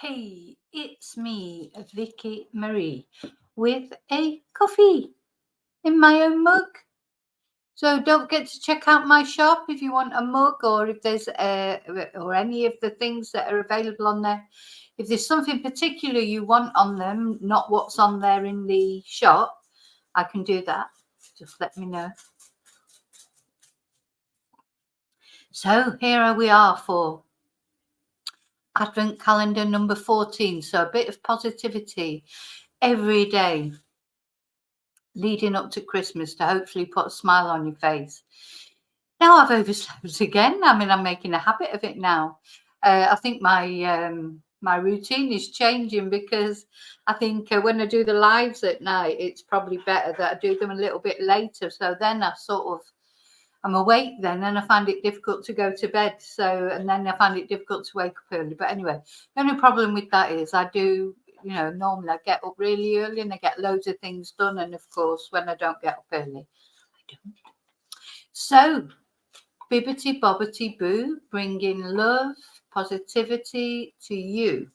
Hey, it's me, Vicky Marie, with a coffee in my own mug. So don't forget to check out my shop if you want a mug, or if there's or any of the things that are available on there. If there's something particular you want on them, not what's on there in the shop, I can do that. Just let me know. So here we are for Advent calendar number 14. So a bit of positivity every day leading up to Christmas to hopefully put a smile on your face. Now I've overslept again. I mean, I'm making a habit of it now. I think my routine is changing, because I think when I do the lives at night, it's probably better that I do them a little bit later. So then I'm awake then, and I find it difficult to go to bed. So, and then I find it difficult to wake up early. But anyway, the only problem with that is I do, normally I get up really early and I get loads of things done. And of course, when I don't get up early, I don't. So, bibbity bobbity boo, bringing love, positivity to you.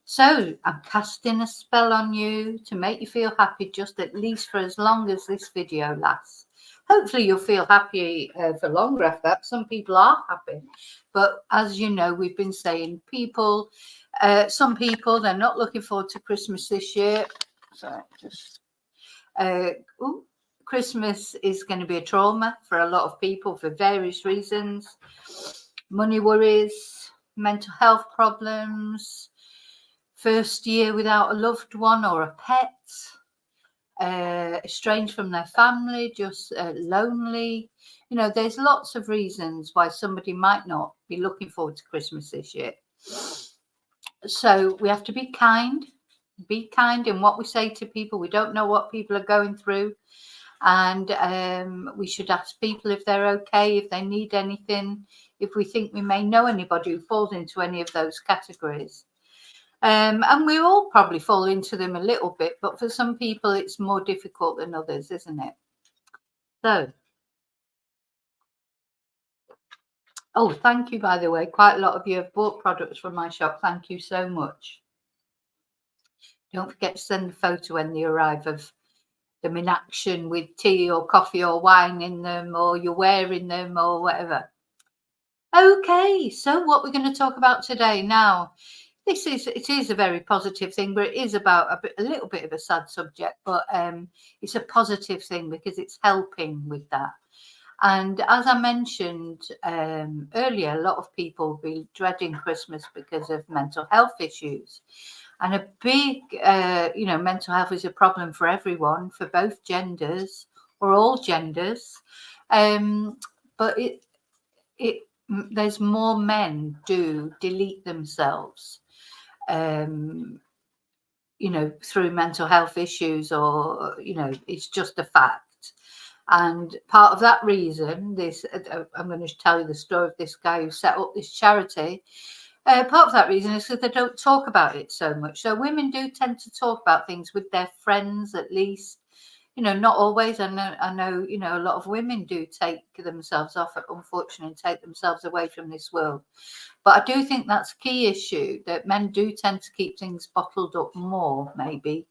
So I'm casting a spell on you to make you feel happy, just at least for as long as this video lasts. Hopefully you'll feel happy for longer after that. Some people are happy, but as you know, we've been saying some people, they're not looking forward to Christmas this year. So just Christmas is going to be a trauma for a lot of people for various reasons. Money worries, mental health problems, first year without a loved one or a pet, estranged from their family, just lonely. There's lots of reasons why somebody might not be looking forward to Christmas this year. So we have to be kind in what we say to people. We don't know what people are going through. And we should ask people if they're okay, if they need anything, if we think we may know anybody who falls into any of those categories. And we all probably fall into them a little bit, but for some people it's more difficult than others, isn't it? So, oh, thank you, by the way. Quite a lot of you have bought products from my shop. Thank you so much. Don't forget to send a photo when they arrive of them in action with tea or coffee or wine in them, or you're wearing them or whatever. Okay, so what we're going to talk about today now, it is a very positive thing, but it is about a little bit of a sad subject, but it's a positive thing because it's helping with that. And as I mentioned earlier, a lot of people will be dreading Christmas because of mental health issues. And a big, mental health is a problem for everyone, for both genders or all genders. But there's more men do delete themselves, through mental health issues, or, it's just a fact. And part of that reason, I'm going to tell you the story of this guy who set up this charity. Part of that reason is because they don't talk about it so much. So women do tend to talk about things with their friends, at least. Not always. I know, a lot of women do take themselves off, unfortunately, take themselves away from this world. But I do think that's a key issue, that men do tend to keep things bottled up more, maybe.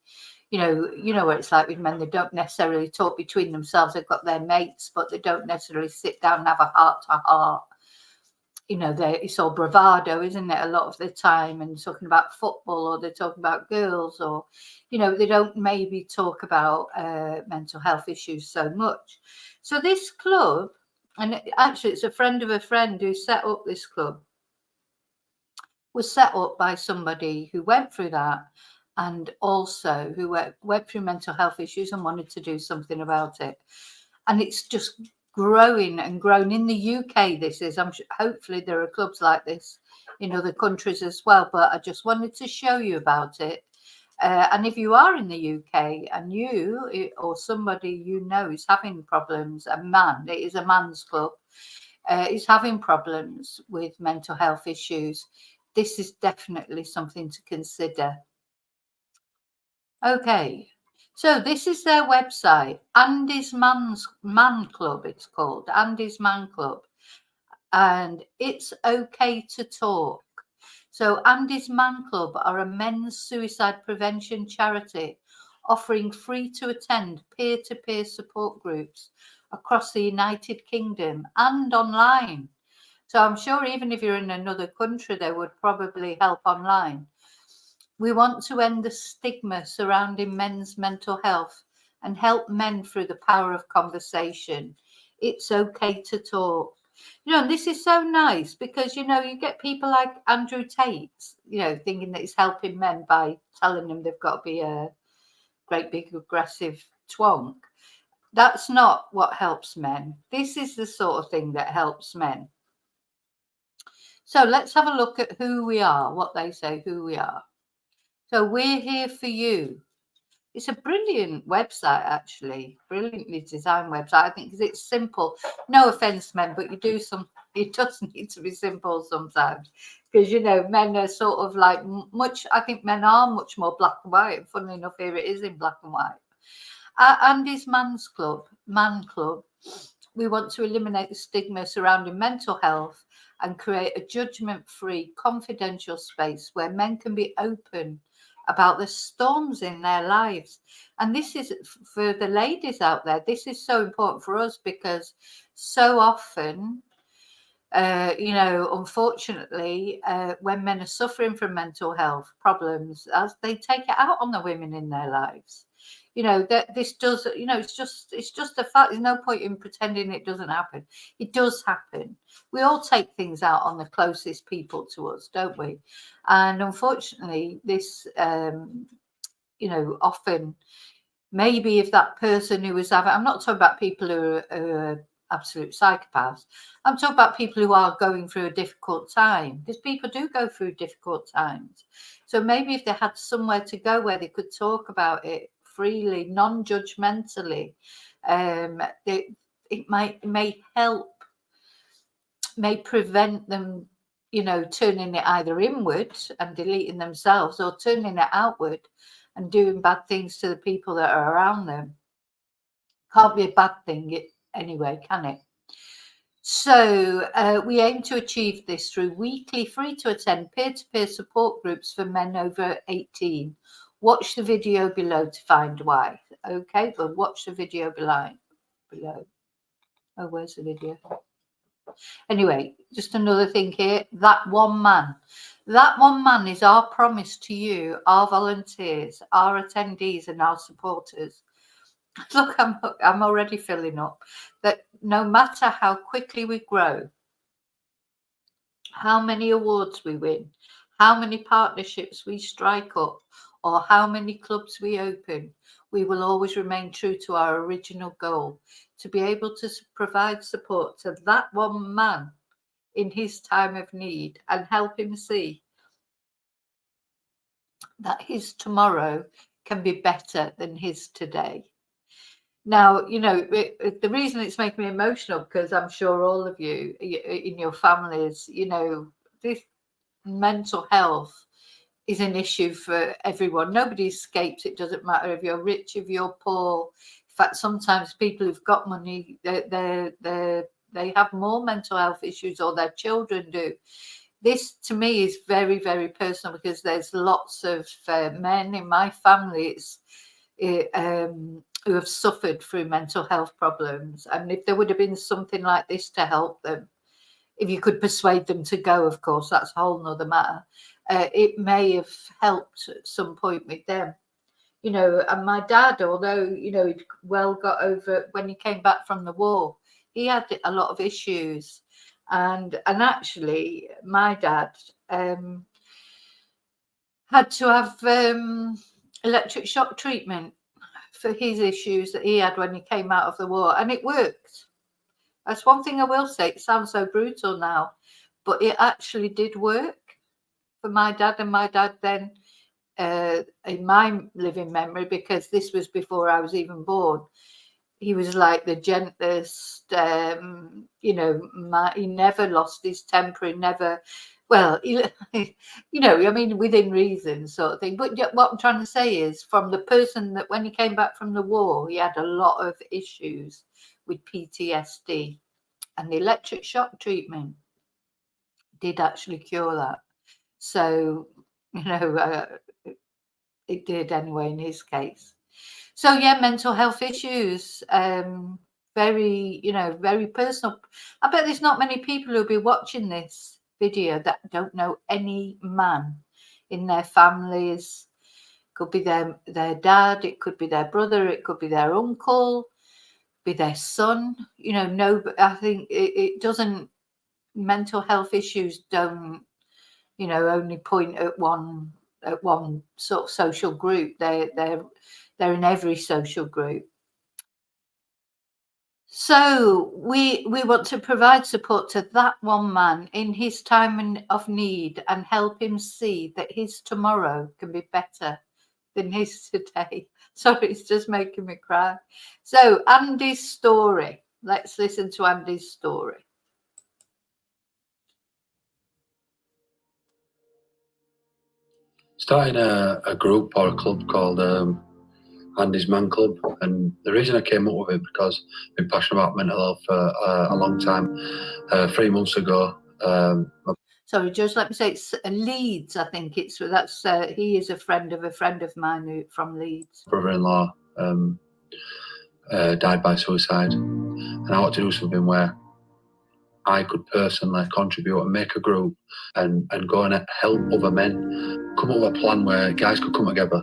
Where it's like with men, they don't necessarily talk between themselves. They've got their mates, but they don't necessarily sit down and have a heart to heart. It's all bravado, isn't it, a lot of the time, and talking about football, or they're talking about girls, or, they don't maybe talk about mental health issues so much. So this club, and actually it's a friend of a friend who set up this club, was set up by somebody who went through that, and also who went through mental health issues and wanted to do something about it. And it's just growing and grown in the UK. This is, hopefully there are clubs like this in other countries as well, but I just wanted to show you about it. And if you are in the UK and you or somebody is having problems, a man, it is a man's club, is having problems with mental health issues, this is definitely something to consider. Okay, so this is their website, AndysManClub, it's called, AndysManClub, and it's okay to talk. So AndysManClub are a men's suicide prevention charity offering free to attend peer-to-peer support groups across the United Kingdom and online. So I'm sure even if you're in another country, they would probably help online. We want to end the stigma surrounding men's mental health and help men through the power of conversation. It's okay to talk. And this is so nice because, you get people like Andrew Tate, thinking that he's helping men by telling them they've got to be a great big aggressive twonk. That's not what helps men. This is the sort of thing that helps men. So let's have a look at who we are, what they say, who we are. So we're here for you. It's a brilliant website, actually. Brilliantly designed website, I think, because it's simple. No offense, men, but it does need to be simple sometimes. Because, men are sort of like I think men are much more black and white. And funnily enough, here it is in black and white. Andy's Man Club, we want to eliminate the stigma surrounding mental health and create a judgment-free, confidential space where men can be open about the storms in their lives. And this is for the ladies out there. This is so important for us because so often, unfortunately, when men are suffering from mental health problems, as they take it out on the women in their lives. That this does, it's just a fact. There's no point in pretending it doesn't happen. It does happen. We all take things out on the closest people to us, don't we? And unfortunately, this, often, maybe if that person who was having, I'm not talking about people who are absolute psychopaths. I'm talking about people who are going through a difficult time, because people do go through difficult times. So maybe if they had somewhere to go where they could talk about it freely, non-judgmentally, it may help, may prevent them, turning it either inward and deleting themselves or turning it outward and doing bad things to the people that are around them. Can't be a bad thing anyway, can it? So we aim to achieve this through weekly free to attend peer-to-peer support groups for men over 18. Watch the video below to find why. Okay, well, watch the video below. Oh, where's the video? Anyway, just another thing here. That one man is our promise to you, our volunteers, our attendees and our supporters. Look, I'm already filling up. That no matter how quickly we grow, how many awards we win, how many partnerships we strike up, or how many clubs we open, we will always remain true to our original goal, to be able to provide support to that one man in his time of need and help him see that his tomorrow can be better than his today. Now, the reason it's making me emotional, because I'm sure all of you in your families, this mental health is an issue for everyone. Nobody escapes. It doesn't matter if you're rich, if you're poor. In fact, sometimes people who've got money, they have more mental health issues, or their children do. This to me is very, very personal, because there's lots of men in my family who have suffered through mental health problems. And if there would have been something like this to help them, if you could persuade them to go, of course, that's a whole nother matter. It may have helped at some point with them. And my dad, although, he'd well got over when he came back from the war, he had a lot of issues. And actually, my dad had to have electric shock treatment for his issues that he had when he came out of the war, and it worked. That's one thing I will say. It sounds so brutal now, but it actually did work for my dad. And my dad then, in my living memory, because this was before I was even born, he was like the gentlest, he never lost his temper. He never, well, I mean, within reason sort of thing. But what I'm trying to say is, from the person that when he came back from the war, he had a lot of issues with PTSD, and the electric shock treatment did actually cure that. So, it did anyway in his case. So yeah, mental health issues, very, very personal. I bet there's not many people who'll be watching this video that don't know any man in their families. Could be their dad, it could be their brother, it could be their uncle, be their son. No, but I think it doesn't. Mental health issues don't, only point at one sort of social group. They're in every social group. So we want to provide support to that one man in his time of need and help him see that his tomorrow can be better than his today. Sorry, it's just making me cry. So Andy's story. Let's listen to Andy's story. Starting a group or a club called AndysManClub, and the reason I came up with it because I've been passionate about mental health for a long time. 3 months ago, sorry, just let me say it's Leeds. I think that's he is a friend of mine from Leeds. Brother-in-law died by suicide, and I want to do something where I could personally contribute and make a group and go and help other men, come up with a plan where guys could come together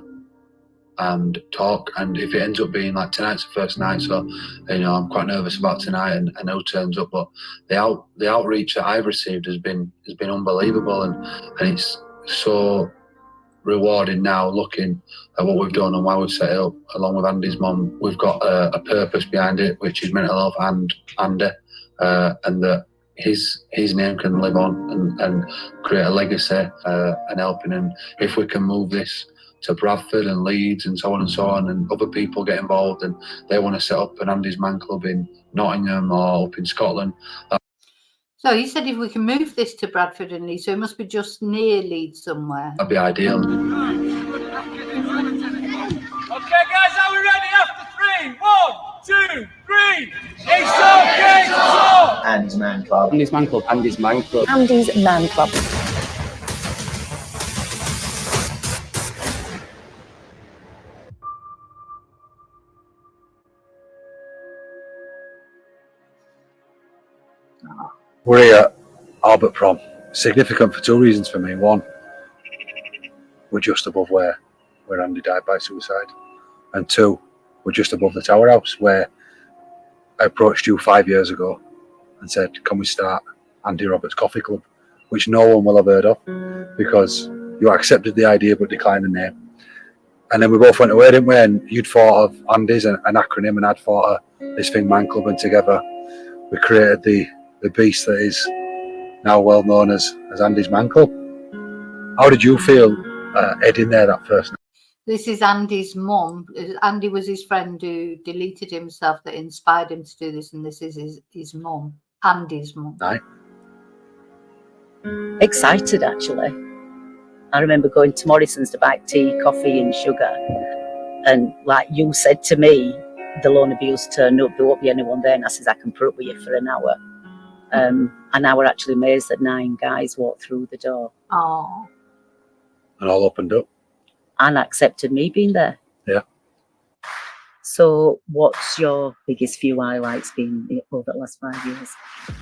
and talk. And if it ends up being like tonight's the first night, so I'm quite nervous about tonight and who turns up, but the outreach that I've received has been unbelievable, and it's so rewarding now looking at what we've done and why we've set it up along with Andy's mum. We've got a purpose behind it, which is mental health and Andy, and that his name can live on and create a legacy and helping. And if we can move this to Bradford and Leeds and so on, and other people get involved and they want to set up an AndysManClub in Nottingham or up in Scotland. So he said if we can move this to Bradford and Leeds, so it must be just near Leeds somewhere. That'd be ideal. Okay, guys, are we ready after 3? 1, 2, 3. It's okay to talk. AndysManClub. AndysManClub. AndysManClub. AndysManClub. We're here at Albert Prom. Significant for 2 reasons for me. One, we're just above where Andy died by suicide. And 2, we're just above the Tower House where I approached you 5 years ago and said, can we start Andy Roberts Coffee Club? Which no one will have heard of because you accepted the idea but declined the name. And then we both went away, didn't we? And you'd thought of Andy's an acronym, and I'd thought of this thing, Man Club, and together we created the beast that is now well known as AndysManClub. How did you feel heading there that first night? This is Andy's mum. Andy was his friend who deleted himself that inspired him to do this, and this is his mum, Andy's mum. Aye. Excited, actually. I remember going to Morrison's to buy tea, coffee and sugar, and like you said to me, they'll only be us turn up, there won't be anyone there, and I says I can put up with you for an hour. And I were actually amazed that 9 guys walked through the door. Oh. And all opened up. And accepted me being there. Yeah. So what's your biggest few highlights been over the last 5 years?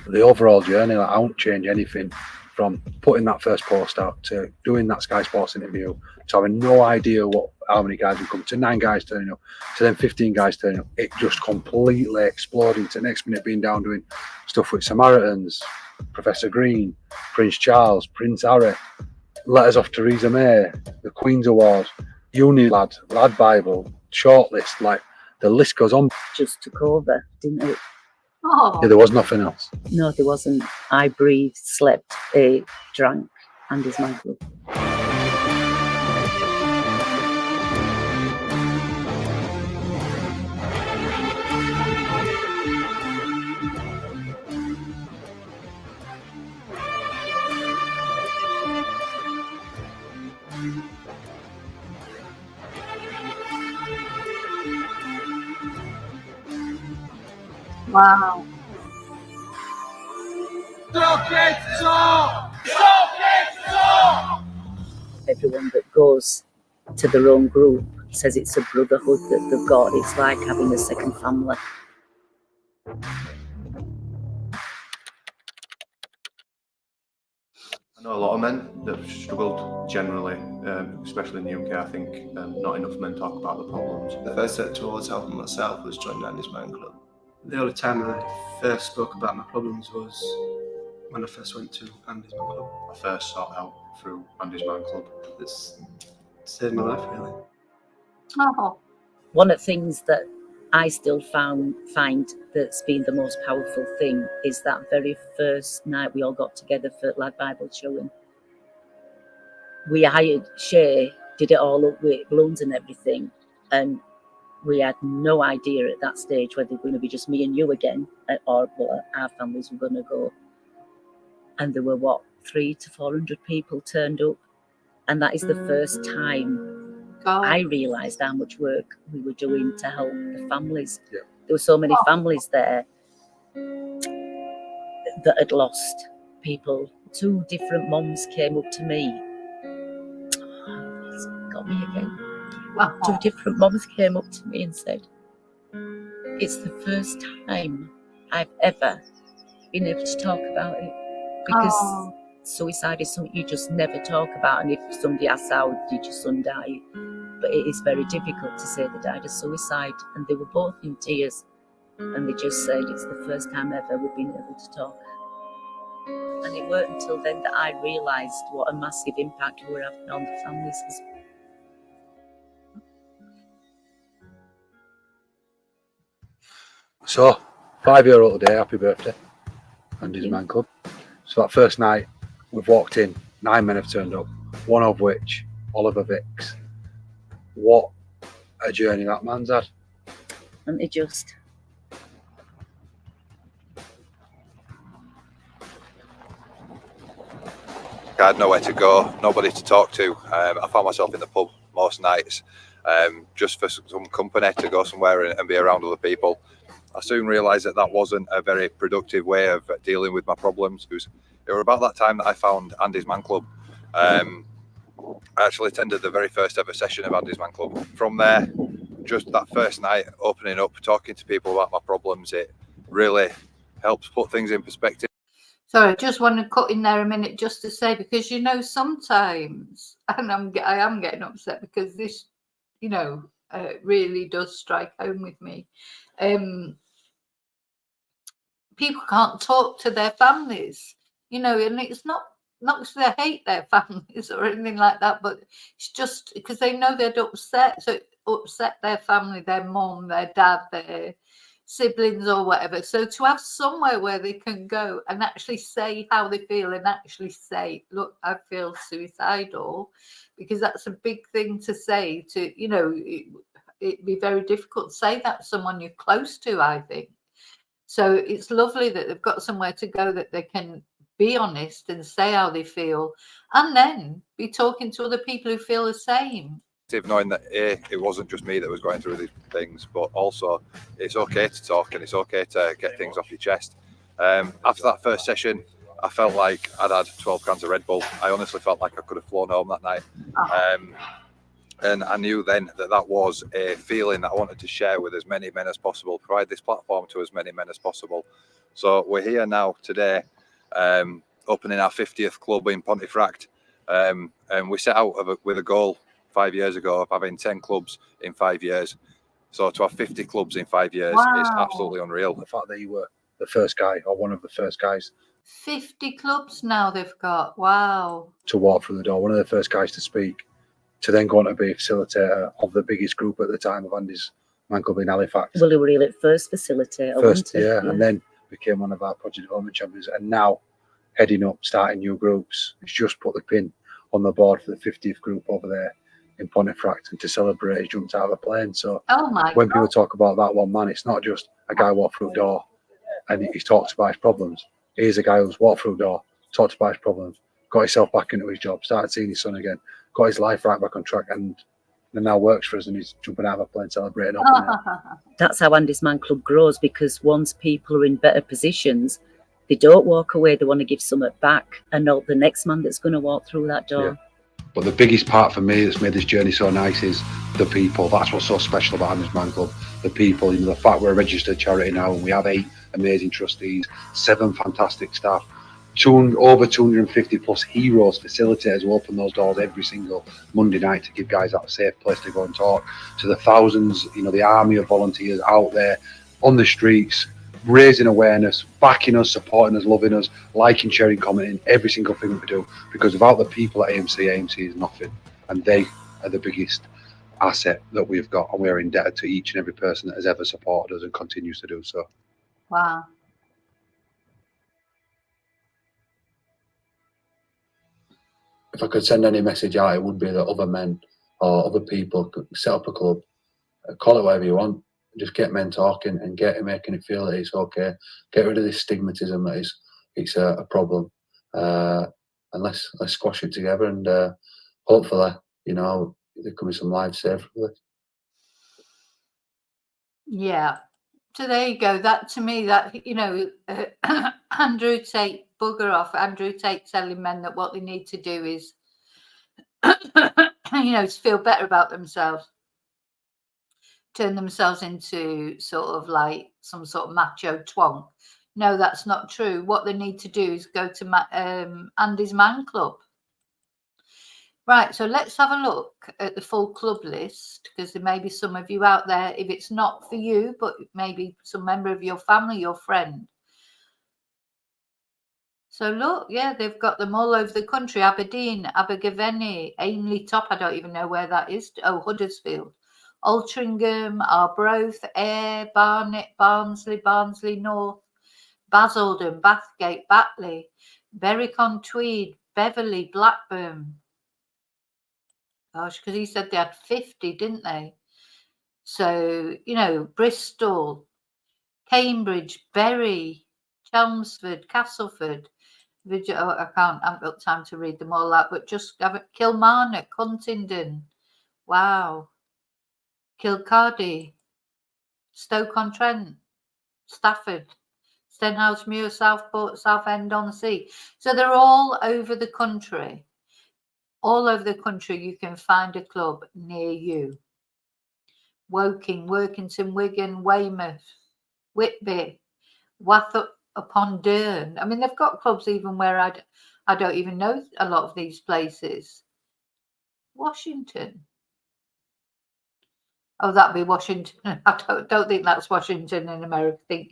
The overall journey, I won't change anything from putting that first post out to doing that Sky Sports interview to having no idea how many guys would come, to 9 guys turning up, to then 15 guys turning up. It just completely exploding to next minute being down doing stuff with Samaritans, Professor Green, Prince Charles, Prince Harry, letters off Theresa May, the Queen's Award, Uni Lad Bible, Shortlist, like the list goes on. Just took over, didn't it? Oh. Yeah, there was nothing else. No, there wasn't. I breathed, slept, ate, drank, AndysManClub. Wow. It's okay to talk. It's okay to talk. everyone that goes to their own group says it's a brotherhood that they've got. It's like having a second family. I know a lot of men that have struggled generally, especially in the UK. I think not enough men talk about the problems. The first step towards helping myself was joining AndysManClub. The only time I first spoke about my problems was when I first went to AndysManClub. I first sought help through AndysManClub. It's saved my life, really. Oh, One of the things that I still find that's been the most powerful thing is that very first night we all got together for Lad Bible showing. We hired Shay, did it all up with balloons and everything, and we had no idea at that stage whether it was going to be just me and you again, or what our families were going to go. And there were 300 to 400 people turned up, and that is the first time God. I realised how much work we were doing to help the families. Yeah. There were so many families there that had lost people. 2 different moms came up to me. It's got me again. Wow. 2 different moms came up to me and said, it's the first time I've ever been able to talk about it, because suicide is something you just never talk about. And if somebody asks, how did your son die? But it is very difficult to say they died of suicide. And they were both in tears, and they just said it's the first time ever we've been able to talk. And it weren't until then that I realised what a massive impact we were having on the families. So, 5-year-old today, happy birthday, AndysManClub. So that first night, we've walked in, 9 men have turned up, one of which, Oliver Vicks. What a journey that man's had. And it just... I had nowhere to go, nobody to talk to. I found myself in the pub most nights, just for some company, to go somewhere and be around other people. I soon realised that wasn't a very productive way of dealing with my problems. It was about that time that I found AndysManClub. I actually attended the very first ever session of AndysManClub. From there, just that first night, opening up, talking to people about my problems, it really helps put things in perspective. Sorry, I just want to cut in there a minute just to say, because sometimes, and I am getting upset because this, really does strike home with me. People can't talk to their families, and it's not because they hate their families or anything like that, but it's just because they know they'd upset their family, their mom, their dad, their siblings or whatever. So to have somewhere where they can go and actually say how they feel, and actually say, look, I feel suicidal, because that's a big thing to say to, it'd be very difficult to say that to someone you're close to, I think. So it's lovely that they've got somewhere to go that they can be honest and say how they feel, and then be talking to other people who feel the same. Knowing that it wasn't just me that was going through these things, but also it's okay to talk and it's okay to get things off your chest. After that first session, I felt like I'd had 12 cans of Red Bull. I honestly felt like I could have flown home that night. And I knew then that was a feeling that I wanted to share with as many men as possible, provide this platform to as many men as possible. So we're here now today, opening our 50th club in Pontefract, and we set out with a goal 5 years ago of having 10 clubs in 5 years. So to have 50 clubs in 5 years is absolutely unreal. The fact that you were the first guy, or one of the first guys, 50 clubs now they've got. Wow. to walk through the door, one of the first guys to speak, to then go on to be a facilitator of the biggest group at the time of AndysManClub in Halifax. Well, he was really at first facilitator, wasn't he? Yeah, and then became one of our project development champions, and now heading up, starting new groups. He's just put the pin on the board for the 50th group over there in Pontefract, and to celebrate, he jumped out of a plane. So when people talk about that one man, it's not just a guy walked through a door and he talks about his problems. He's a guy who's walked through a door, talked about his problems, got himself back into his job, started seeing his son again, got his life right back on track, and now works for us, and he's jumping out of a plane celebrating. That's how AndysManClub grows, because once people are in better positions, they don't walk away, they want to give something back and know the next man that's going to walk through that door. Yeah. But the biggest part for me that's made this journey so nice is the people. That's what's so special about AndysManClub. The people, the fact we're a registered charity now and we have 8 amazing trustees, 7 fantastic staff, over 250 plus heroes, facilitators who open those doors every single Monday night to give guys that safe place to go and talk, to the thousands, the army of volunteers out there on the streets, raising awareness, backing us, supporting us, loving us, liking, sharing, commenting, every single thing that we do. Because without the people at AMC is nothing, and they are the biggest asset that we've got, and we're indebted to each and every person that has ever supported us and continues to do so. Wow. If I could send any message out, it would be that other men or other people could set up a club, call it whatever you want, just get men talking and making it feel that it's okay. Get rid of this stigmatism that it's a problem, and let's squash it together. And hopefully, there could be some lives saved from this. Yeah. So there you go. That to me, that Andrew Tate, bugger off. Andrew Tate telling men that what they need to do is, to feel better about themselves, turn themselves into sort of like some sort of macho twonk. No, that's not true. What they need to do is go to AndysManClub. Right, so let's have a look at the full club list, because there may be some of you out there, if it's not for you, but maybe some member of your family, your friend. So look, yeah, they've got them all over the country. Aberdeen, Abergavenny, Ainley Top, I don't even know where that is. Oh, Huddersfield. Altrincham, Arbroath, Ayr, Barnet, Barnsley North, Basildon, Bathgate, Batley, Berwick-on-Tweed, Beverley, Blackburn. Gosh, because he said they had 50, didn't they? So, Bristol, Cambridge, Bury, Chelmsford, Castleford, I haven't got time to read them all out, but just have it. Kilmarnock, Huntingdon, wow. Kilcardy, Stoke-on-Trent, Stafford, Stenhousemuir, Southport, Southend-on-Sea. So they're all over the country. All over the country, you can find a club near you. Woking, Workington, Wigan, Weymouth, Whitby, Watford-upon-Dearn. I mean, they've got clubs even where I don't even know a lot of these places. Washington. Oh, that'd be Washington. I don't think that's Washington in America. I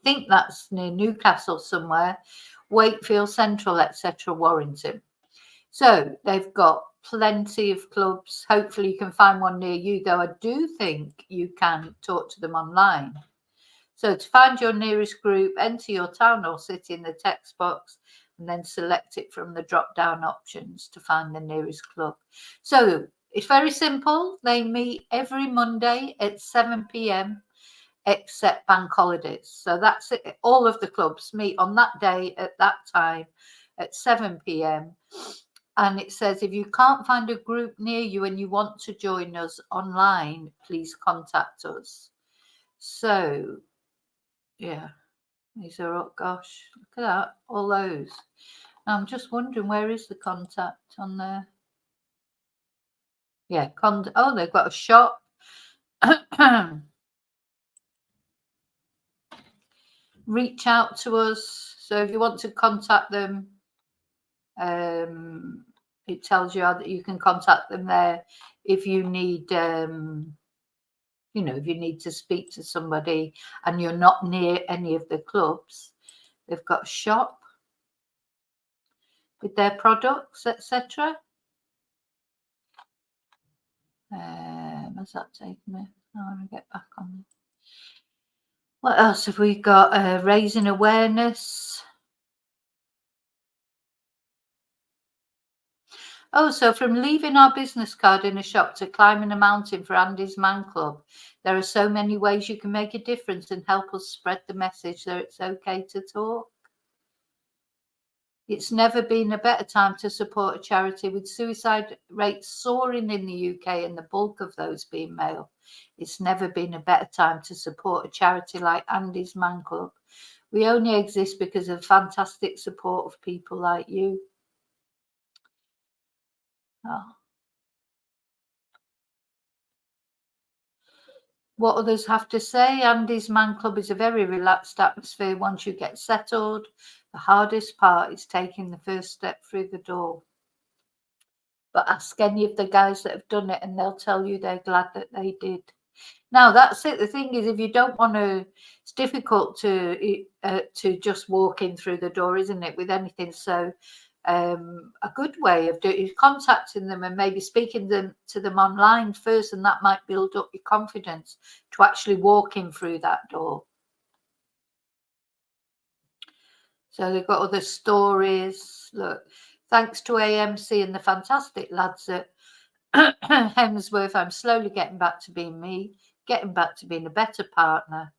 think that's near Newcastle somewhere. Wakefield Central, etc. Warrington. So they've got plenty of clubs. Hopefully you can find one near you, though I do think you can talk to them online. So to find your nearest group, enter your town or city in the text box and then select it from the drop-down options to find the nearest club. So it's very simple. They meet every Monday at 7 p.m. except bank holidays. So that's it. All of the clubs meet on that day at that time at 7 p.m. And it says, if you can't find a group near you and you want to join us online, please contact us. So, yeah, these are, oh gosh, look at that, all those. Now, I'm just wondering, where is the contact on there? Yeah, oh, they've got a shop. Reach out to us. So if you want to contact them, it tells you that you can contact them there. If you need, if you need to speak to somebody and you're not near any of the clubs, they've got a shop with their products, etc. Where's that taking me? I want to get back on. What else have we got? Raising awareness. Oh, so from leaving our business card in a shop to climbing a mountain for AndysManClub, there are so many ways you can make a difference and help us spread the message that it's okay to talk. It's never been a better time to support a charity with suicide rates soaring in the UK and the bulk of those being male. It's never been a better time to support a charity like AndysManClub. We only exist because of fantastic support of people like you. Oh. What others have to say? Andy's Man Club is a very relaxed atmosphere once you get settled. The hardest part is taking the first step through the door. But ask any of the guys that have done it and they'll tell you they're glad that they did. Now, that's it. The thing is, if you don't want to, it's difficult to just walk in through the door, isn't it, with anything? So a good way of doing is contacting them and maybe speaking to them online first, and that might build up your confidence to actually walk in through that door. So they've got other stories. Look, thanks to AMC and the fantastic lads at Hemsworth, I'm slowly getting back to being me, getting back to being a better partner,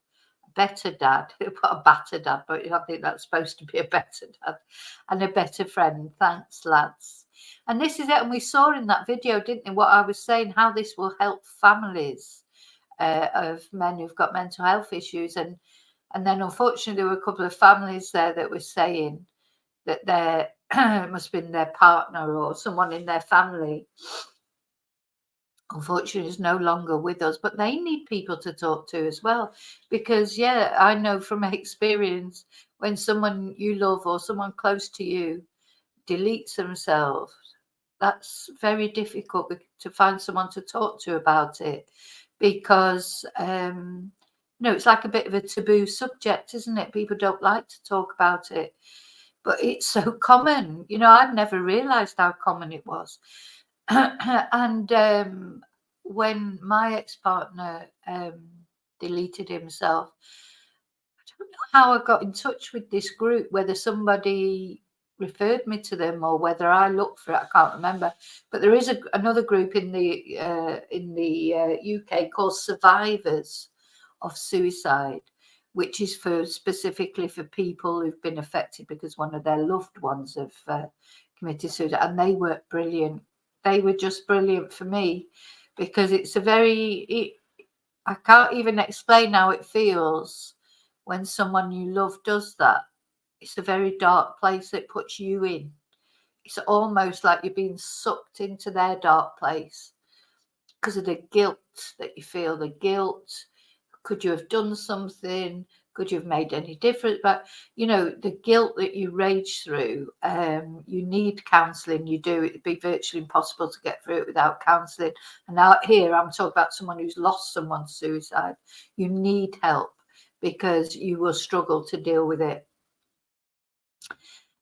a better dad, a better dad, but I think that's supposed to be a better dad, and a better friend. Thanks, lads. And this is it. And we saw in that video, didn't we, what I was saying, how this will help families of men who've got mental health issues. And then unfortunately, there were a couple of families there that were saying that their it must have been their partner or someone in their family, unfortunately, is no longer with us, but they need people to talk to as well. Because, yeah, I know from experience, when someone you love or someone close to you deletes themselves, that's very difficult to find someone to talk to about it. Because, it's like a bit of a taboo subject, isn't it? People don't like to talk about it. But it's so common. I've never realised how common it was. And when my ex-partner deleted himself, I don't know how I got in touch with this group, whether somebody referred me to them or whether I looked for it. I can't remember. But there is another group in the UK called Survivors of Suicide, which is specifically for people who've been affected because one of their loved ones have committed suicide. And they were brilliant. They were just brilliant for me, because it's I can't even explain how it feels when someone you love does that. It's a very dark place it puts you in. It's almost like you're being sucked into their dark place because of the guilt that you feel, the guilt. Could you have done something? Could you have made any difference? But, the guilt that you rage through, you need counselling. You do. It'd be virtually impossible to get through it without counselling. And out here, I'm talking about someone who's lost someone to suicide. You need help because you will struggle to deal with it.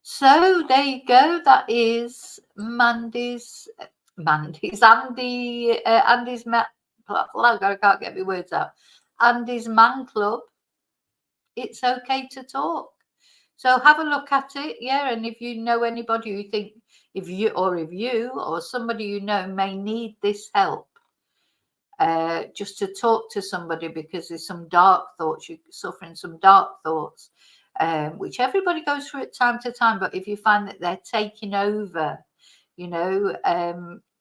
So there you go. That is Andy's Man. I can't get my words out. Andy's Man Club. It's okay to talk. So have a look at it, yeah. And if you know anybody you think, if you or somebody you know may need this help, just to talk to somebody, because there's some dark thoughts, you're suffering some dark thoughts, which everybody goes through at time to time. But if you find that they're taking over,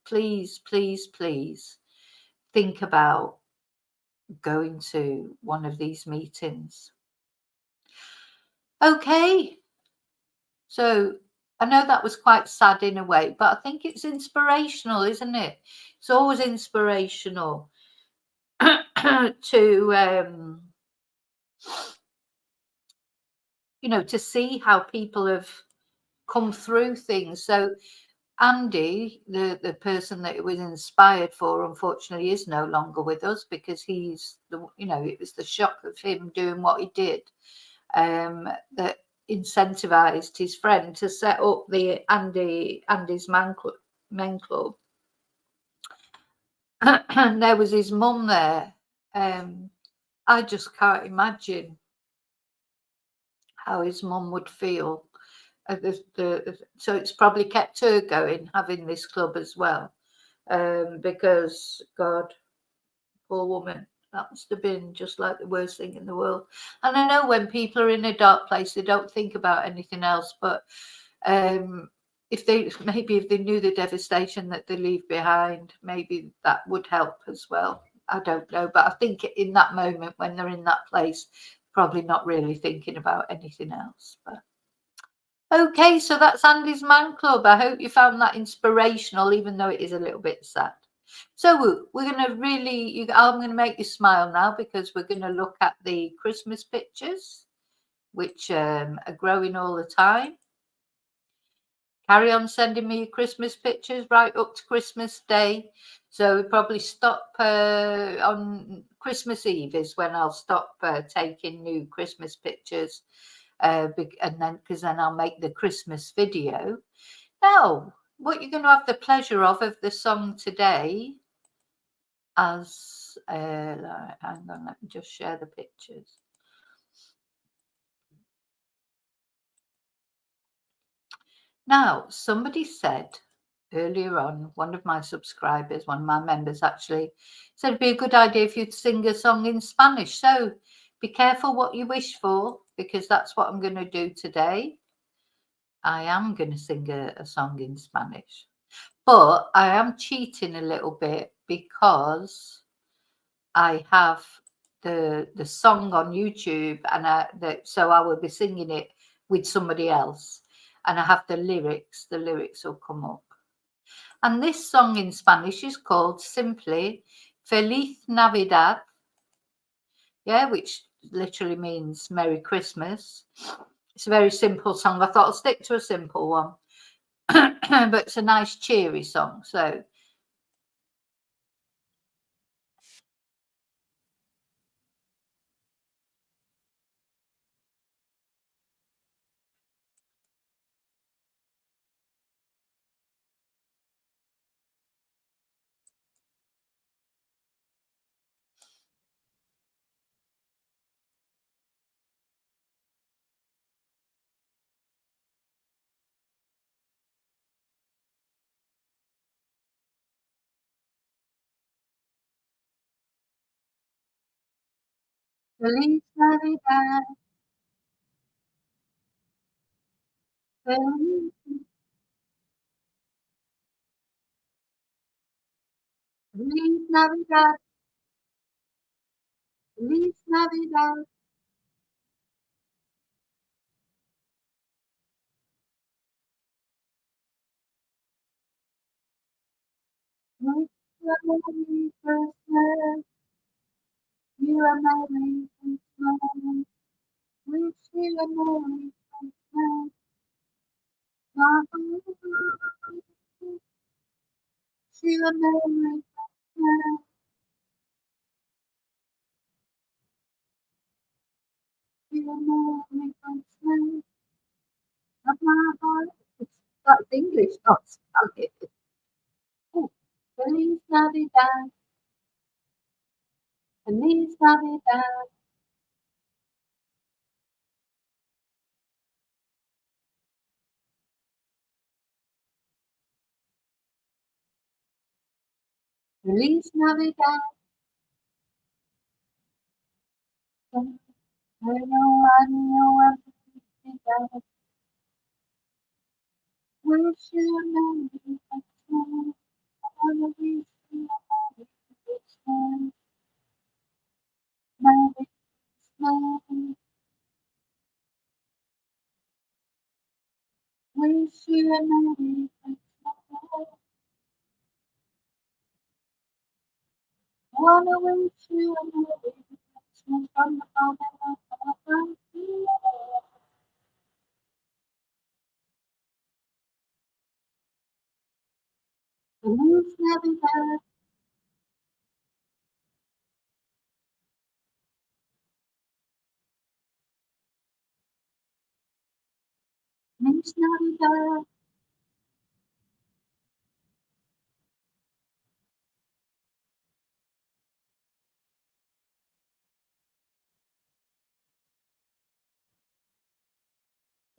please think about going to one of these meetings. Okay, so I know that was quite sad in a way, but I think it's inspirational, isn't it? It's always inspirational to to see how people have come through things. So Andy, the person that it was inspired for, unfortunately is no longer with us, because he's it was the shock of him doing what he did that incentivized his friend to set up the Andy's Men Club. And there was his mum there. I just can't imagine how his mum would feel. So it's probably kept her going, having this club as well, because God, poor woman, that must have been just like the worst thing in the world. And I know when people are in a dark place, they don't think about anything else. But if they knew the devastation that they leave behind, maybe that would help as well. I don't know, but I think in that moment when they're in that place, probably not really thinking about anything else. But Okay, so that's Andy's Man Club. I hope you found that inspirational, even though it is a little bit sad. So we're going to really, I'm going to make you smile now, because we're going to look at the Christmas pictures, which are growing all the time. Carry on sending me your Christmas pictures right up to Christmas Day. So we'll probably stop on Christmas Eve is when I'll stop taking new Christmas pictures. And then, because then I'll make the Christmas video. Now, what you're going to have the pleasure of the song today, as hang on, let me just share the pictures. Now, somebody said earlier on, one of my subscribers, one of my members actually, said it'd be a good idea if you'd sing a song in Spanish. So be careful what you wish for, because that's what I'm going to do today. I am going to sing a song in Spanish, but I am cheating a little bit, because I have the song on YouTube, and so I will be singing it with somebody else, and I have the lyrics. The lyrics will come up. And this song in Spanish is called simply Feliz Navidad, yeah, which literally means Merry Christmas. It's a very simple song. I thought I'll stick to a simple one, but it's a nice cheery song. So Feliz Navidad, Feliz, Feliz Navidad, Feliz Navidad. Wish you a Merry Christmas. You a Merry Christmas. Wish you a Merry Christmas. Wish you a Merry Christmas. You a Merry Christmas. Of my heart. That's English, not Spanish. Oh, Feliz Navidad. Feliz Navidad. Feliz Navidad. Wish you a Merry Christmas. I wanna wish you a Merry Christmas. Merry Christmas. Wish you a Merry Christmas. I wanna wish you a Merry Christmas from the bottom of my heart. Feliz Navidad. Feliz Navidad.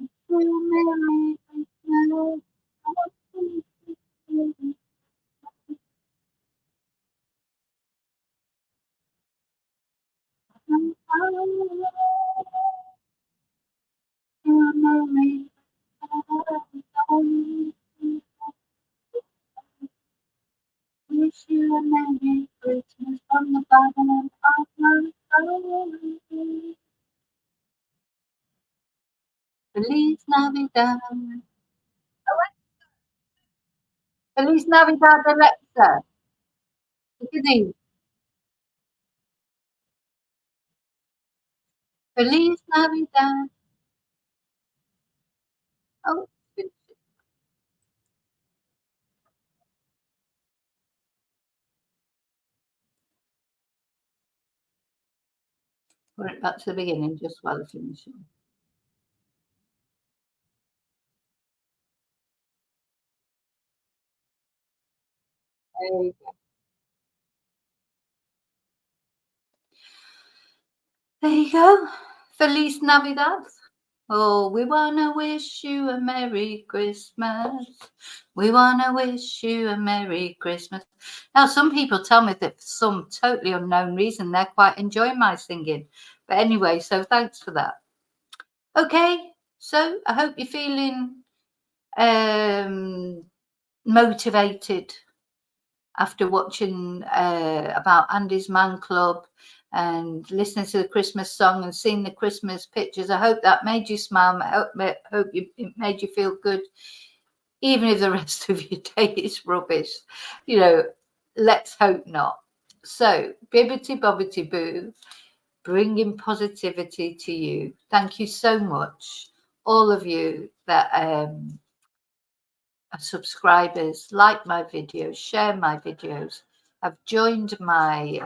Wish you a Merry Christmas. I wanna wish you a Merry Christmas. Wish you a Merry Christmas from the bottom of my heart. Feliz Navidad. Feliz Navidad, Alexa. Feliz Feliz Navidad. Oh, put it back to the beginning just while I finish it. There you go. There you go. Feliz Navidad. Oh, we want to wish you a Merry Christmas. We want to wish you a Merry Christmas. Now, some people tell me that for some totally unknown reason, they're quite enjoying my singing. But anyway, so thanks for that. Okay, so I hope you're feeling motivated after watching about Andy's Man Club and listening to the Christmas song and seeing the Christmas pictures. I hope that made you smile. I hope it made you feel good, even if the rest of your day is rubbish. You know, let's hope not. So, bibbity bobbity boo, bringing positivity to you. Thank you so much, all of you that are subscribers, like my videos, share my videos. I've joined my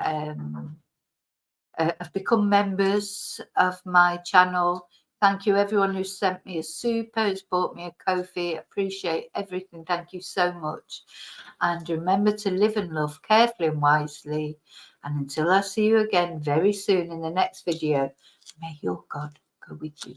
have become members of my channel. Thank you everyone who sent me a super, who's bought me a coffee. Appreciate everything. Thank you so much. And remember to live and love carefully and wisely. And until I see you again very soon in the next video, may your God go with you.